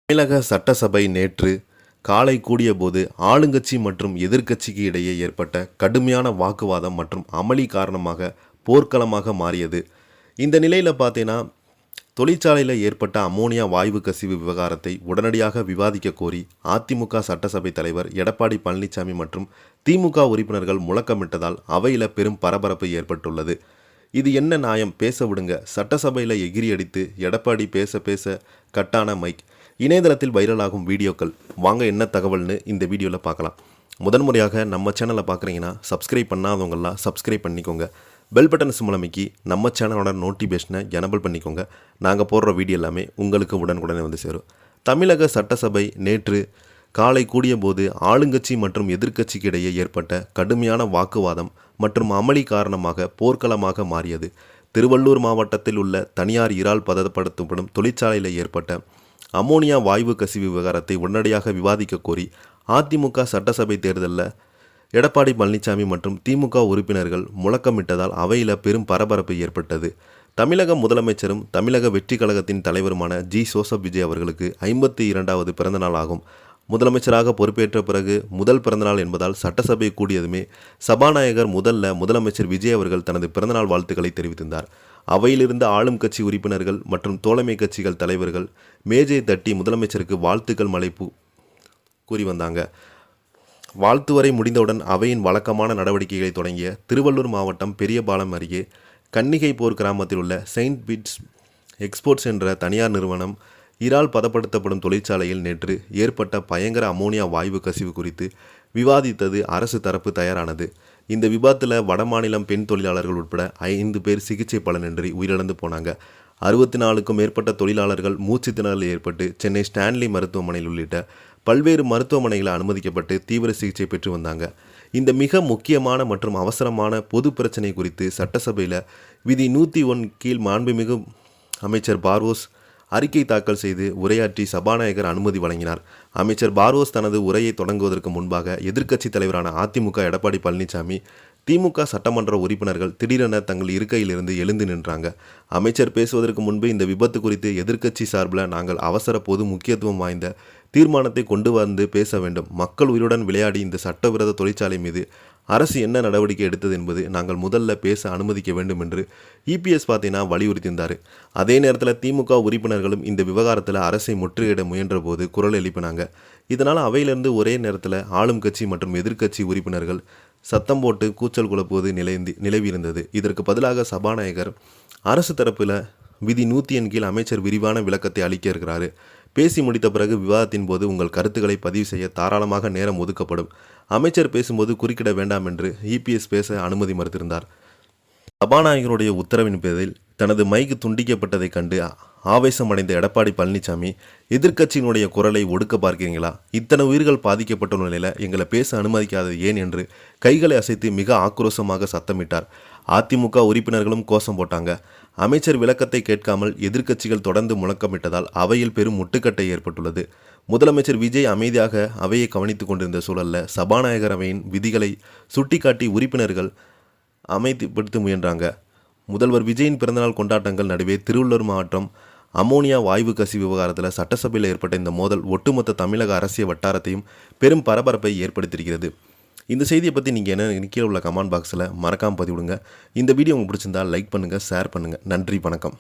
தமிழக சட்டசபை நேற்று காலை கூடியபோது ஆளுங்கட்சி மற்றும் எதிர்க்கட்சிக்கு இடையே ஏற்பட்ட கடுமையான வாக்குவாதம் மற்றும் அமளி காரணமாக போர்க்களமாக மாறியது. இந்த நிலையில் பார்த்தீங்கன்னா, தொழிற்சாலையில் ஏற்பட்ட அமோனியா வாயு கசிவு விவகாரத்தை உடனடியாக விவாதிக்க கோரி அதிமுக சட்டசபை தலைவர் எடப்பாடி பழனிசாமி மற்றும் திமுக உறுப்பினர்கள் முழக்கமிட்டதால் அவையில் பெரும் பரபரப்பு ஏற்பட்டுள்ளது. இது என்ன நியாயம், பேச விடுங்க, சட்டசபையில் எகிரி அடித்து எடப்பாடி பேச பேச கட்டான மைக், இணையதளத்தில் வைரலாகும் வீடியோக்கள். வாங்க என்ன தகவல்னு இந்த வீடியோவில் பார்க்கலாம். முதன்முறையாக நம்ம சேனலை பார்க்குறீங்கன்னா சப்ஸ்கிரைப் பண்ணாதவங்களாம் சப்ஸ்கிரைப் பண்ணிக்கோங்க. பெல் பட்டன் சிம்பளமைக்கு நம்ம சேனலோட நோட்டிஃபிகேஷனை எனபிள் பண்ணிக்கோங்க. நாங்கள் போடுற வீடியோ எல்லாமே உங்களுக்கு உடனுக்குடனே வந்து சேரும். தமிழக சட்டசபை நேற்று காலை கூடிய போது ஆளுங்கட்சி மற்றும் எதிர்க்கட்சிக்கு இடையே ஏற்பட்ட கடுமையான வாக்குவாதம் மற்றும் அமளி காரணமாக போர்க்களமாக மாறியது. திருவள்ளூர் மாவட்டத்தில் உள்ள தனியார் இறால் பதப்படுத்தப்படும் தொழிற்சாலையில் ஏற்பட்ட அமோனியா வாயு கசிவு விவகாரத்தை உடனடியாக விவாதிக்க கோரி அதிமுக சட்டசபை தேர்தலில் எடப்பாடி பழனிசாமி மற்றும் திமுக உறுப்பினர்கள் முழக்கமிட்டதால் அவையில் பெரும் பரபரப்பு ஏற்பட்டது. தமிழக முதலமைச்சரும் தமிழக வெற்றி கழகத்தின் தலைவருமான ஜி. ஜோசப் விஜய் அவர்களுக்கு 52வது பிறந்தநாள் ஆகும். முதலமைச்சராக பொறுப்பேற்ற பிறகு முதல் பிறந்தநாள் என்பதால் சட்டசபை கூடியதுமே சபாநாயகர் முதலமைச்சர் விஜய் அவர்கள் தனது பிறந்தநாள் வாழ்த்துக்களை தெரிவித்திருந்தார். அவையிலிருந்து ஆளும் கட்சி உறுப்பினர்கள் மற்றும் தோழமை கட்சிகள் தலைவர்கள் மேஜை தட்டி முதலமைச்சருக்கு வாழ்த்துக்கள் மழை கூறி வந்தாங்க. வாழ்த்து வரை முடிந்தவுடன் அவையின் வழக்கமான நடவடிக்கைகளை தொடங்கிய திருவள்ளூர் மாவட்டம் பெரியபாளையம் அருகே கன்னிகைப்போர் கிராமத்தில் உள்ள செயின்ட் பீட்ஸ் எக்ஸ்போர்ட்ஸ் என்ற தனியார் நிறுவனம் இறால் பதப்படுத்தப்படும் தொழிற்சாலையில் நேற்று ஏற்பட்ட பயங்கர அமோனியா வாயு கசிவு குறித்து விவாதித்தது அரசு தரப்பு தயாரானது. இந்த விபத்தில் வடமாநிலம் பெண் தொழிலாளர்கள் உட்பட 5 பேர் சிகிச்சை பலனின்றி உயிரிழந்து போனாங்க. 64க்கும் மேற்பட்ட தொழிலாளர்கள் மூச்சு திணறல் ஏற்பட்டு சென்னை ஸ்டான்லி மருத்துவமனையில் உள்ளிட்ட பல்வேறு மருத்துவமனைகளில் அனுமதிக்கப்பட்டு தீவிர சிகிச்சை பெற்று வந்தாங்க. இந்த மிக முக்கியமான மற்றும் அவசரமான பொது பிரச்சனை குறித்து சட்டசபையில் விதி 101 கீழ் மாண்புமிகு அமைச்சர் பார்வோஸ் அறிக்கை தாக்கல் செய்து உரையாற்றி சபாநாயகர் அனுமதி வழங்கினார். அமைச்சர் பார்வோஸ் தனது உரையை தொடங்குவதற்கு முன்பாக எதிர்க்கட்சித் தலைவரான அதிமுக எடப்பாடி பழனிசாமி, திமுக சட்டமன்ற உறுப்பினர்கள் திடீரென தங்கள் இருக்கையிலிருந்து எழுந்து நின்றாங்க. அமைச்சர் பேசுவதற்கு முன்பு இந்த விபத்து குறித்து எதிர்க்கட்சி சார்பில் நாங்கள் அவசர பொது முக்கியத்துவம் வாய்ந்த தீர்மானத்தை கொண்டு வந்து பேச வேண்டும். மக்கள் உயிருடன் விளையாடி இந்த சட்டவிரோத தொழிற்சாலை மீது அரசு என்ன நடவடிக்கை எடுத்தது என்பது நாங்கள் முதல்ல பேச அனுமதிக்க வேண்டும் என்று இபிஎஸ் பார்த்தீங்கன்னா வலியுறுத்தியிருந்தார். அதே நேரத்தில் திமுக உறுப்பினர்களும் இந்த விவகாரத்தில் அரசை முற்றுகையிட முயன்ற போது குரல் எழுப்பினாங்க. இதனால் அவையிலிருந்து ஒரே நேரத்தில் ஆளும் கட்சி மற்றும் எதிர்க்கட்சி உறுப்பினர்கள் சத்தம் போட்டு கூச்சல் குழப்புவது நிலவியிருந்தது. இதற்கு பதிலாக சபாநாயகர் அரசு தரப்பில் விதி 100 கீழ் அமைச்சர் விரிவான விளக்கத்தை அளிக்க இருக்கிறார். பேசி முடித்த பிறகு விவாதத்தின் போது உங்கள் கருத்துக்களை பதிவு செய்ய தாராளமாக நேரம் ஒதுக்கப்படும். அமைச்சர் பேசும்போது குறுக்கிட வேண்டாம் என்று இபிஎஸ் பேச அனுமதி மறுத்திருந்தார். சபாநாயகருடைய உத்தரவின் பேரில் தனது மைக்கு துண்டிக்கப்பட்டதைக் கண்டு ஆவேசமடைந்த எடப்பாடி பழனிசாமி, எதிர்க்கட்சியினுடைய குரலை ஒடுக்க பார்க்கிறீங்களா? இத்தனை உயிர்கள் பாதிக்கப்பட்ட நிலையில் எங்களை பேச அனுமதிக்காதது ஏன் என்று கைகளை அசைத்து மிக ஆக்ரோஷமாக சத்தமிட்டார். அதிமுக உறுப்பினர்களும் கோஷம் போட்டாங்க. அமைச்சர் விளக்கத்தை கேட்காமல் எதிர்க்கட்சிகள் தொடர்ந்து முழக்கமிட்டதால் அவையில் பெரும் முட்டுக்கட்டை ஏற்பட்டுள்ளது. முதலமைச்சர் விஜய் அமைதியாக அவையை கவனித்துக் கொண்டிருந்த சூழலில் சபாநாயகர் அவையின் விதிகளை சுட்டிக்காட்டி உறுப்பினர்கள் அமைதிப்படுத்த முயன்றாங்க. முதல்வர் விஜயின் பிறந்தநாள் கொண்டாட்டங்கள் நடுவே திருவள்ளூர் மாவட்டம் அமோனியா வாயு கசிவு விவகாரத்தில் சட்டசபையில் ஏற்பட்ட இந்த மோதல் ஒட்டுமொத்த தமிழக அரசியல் வட்டாரத்தையும் பெரும் பரபரப்பை ஏற்படுத்தியிருக்கிறது. இந்த செய்தியை பற்றி நீங்கள் என்ன கீழே உள்ள கமெண்ட் பாக்ஸில் மறக்காமல் பதிவிடுங்க. இந்த வீடியோ உங்களுக்கு பிடிச்சிருந்தால் லைக் பண்ணுங்கள், ஷேர் பண்ணுங்கள். நன்றி, வணக்கம்.